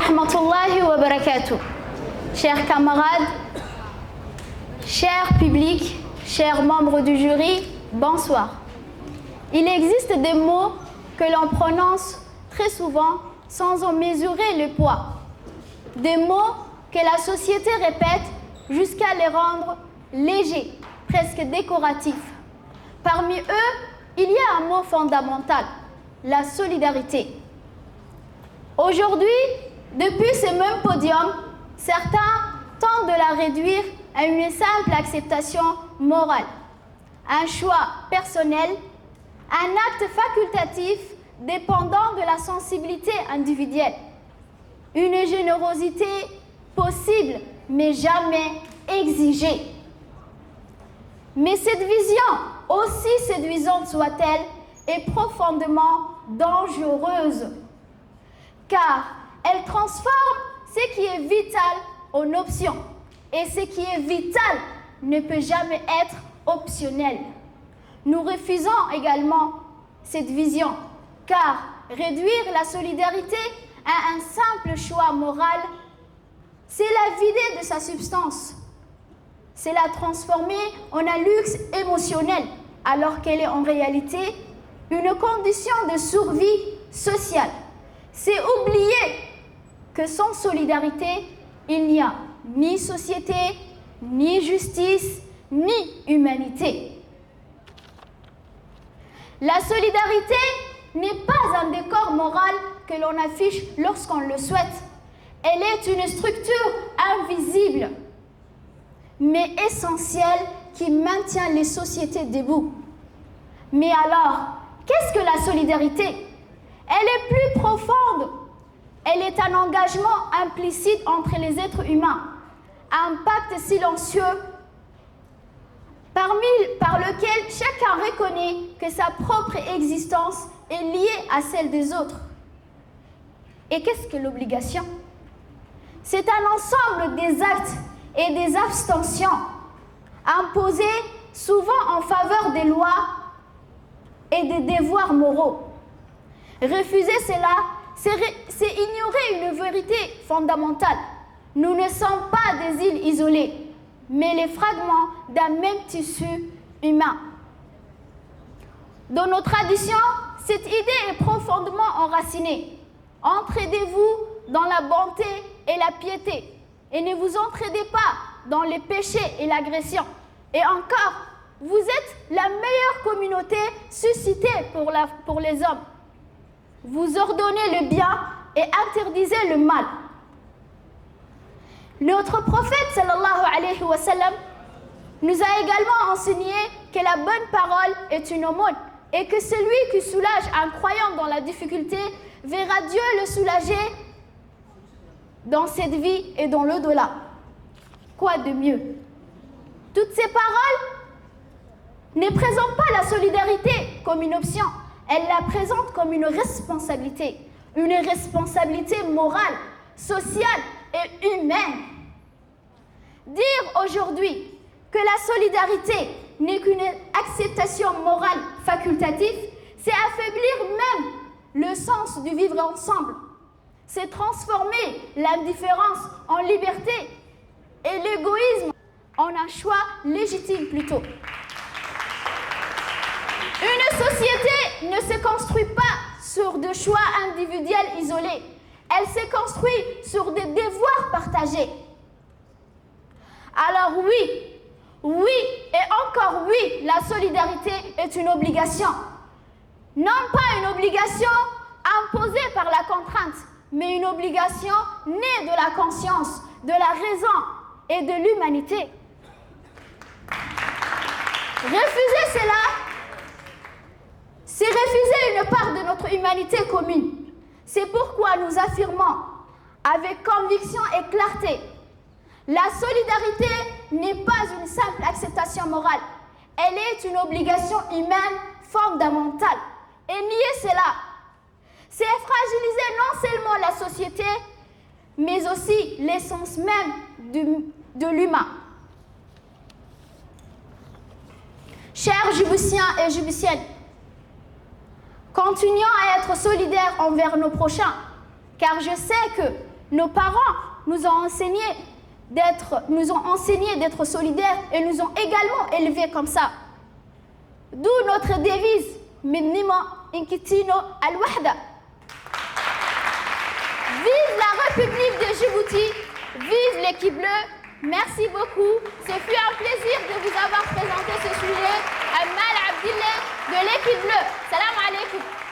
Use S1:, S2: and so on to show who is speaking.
S1: rahmatullahi wa barakatuh. Chers camarades, cher public, chers membres du jury, bonsoir. Il existe des mots que l'on prononce très souvent sans en mesurer le poids. Des mots que la société répète jusqu'à les rendre légers, presque décoratifs. Parmi eux, il y a un mot fondamental, la solidarité. Aujourd'hui, depuis ce même podium, certains tentent de la réduire à une simple acceptation morale, un choix personnel, un acte facultatif dépendant de la sensibilité individuelle, une générosité possible mais jamais exigée. Mais cette vision, aussi séduisante soit-elle, est profondément dangereuse, car elle transforme ce qui est vital en option, et ce qui est vital ne peut jamais être optionnel. Nous refusons également cette vision, car réduire la solidarité à un simple choix moral, c'est la vider de sa substance. C'est la transformer en un luxe émotionnel, alors qu'elle est en réalité une condition de survie sociale. C'est oublier que sans solidarité, il n'y a ni société, ni justice, ni humanité. La solidarité n'est pas un décor moral que l'on affiche lorsqu'on le souhaite. Elle est une structure invisible, mais essentielle qui maintient les sociétés debout. Mais alors, qu'est-ce que la solidarité? Elle est plus profonde. Elle est un engagement implicite entre les êtres humains, un pacte silencieux par lequel chacun reconnaît que sa propre existence est liée à celle des autres. Et qu'est-ce que l'obligation? C'est un ensemble des actes et des abstentions imposés souvent en faveur des lois et des devoirs moraux. Refuser cela, c'est ignorer une vérité fondamentale. Nous ne sommes pas des îles isolées, mais les fragments d'un même tissu humain. Dans nos traditions, cette idée est profondément enracinée. Entraidez-vous dans la bonté et la piété, et ne vous entraidez pas dans les péchés et l'agression. Et encore, vous êtes la meilleure communauté suscitée pour les hommes. Vous ordonnez le bien et interdisez le mal. Notre prophète sallallahu alayhi wa sallam nous a également enseigné que la bonne parole est une aumône et que celui qui soulage un croyant dans la difficulté verra Dieu le soulager dans cette vie et dans l'au-delà. Quoi de mieux? Toutes ces paroles ne présentent pas la solidarité comme une option, elles la présentent comme une responsabilité morale, sociale et humaine. Dire aujourd'hui que la solidarité n'est qu'une acceptation morale facultative, c'est affaiblir même le sens du vivre ensemble. C'est transformer l'indifférence en liberté et l'égoïsme en un choix légitime plutôt. Une société ne se construit pas sur des choix individuels isolés. Elle se construit sur des devoirs partagés. Alors oui et encore oui, la solidarité est une obligation. Non pas une obligation imposée par la contrainte, mais une obligation née de la conscience, de la raison et de l'humanité. Refuser cela, c'est refuser une part de notre humanité commune. C'est pourquoi nous affirmons avec conviction et clarté: la solidarité n'est pas une simple acceptation morale, elle est une obligation humaine fondamentale. Et nier cela, c'est fragiliser non seulement la société, mais aussi l'essence même de l'humain. Chers Djiboutiens et Djiboutiennes, continuons à être solidaires envers nos prochains, car je sais que Nos parents nous ont enseigné d'être solidaires et nous ont également élevés comme ça. D'où notre devise Minima Inkitino Al-Wahda. Vive la République de Djibouti, vive l'équipe bleue. Merci beaucoup. Ce fut un plaisir de vous avoir présenté ce sujet. Amal Abdillah de l'équipe bleue. Salam alaikum.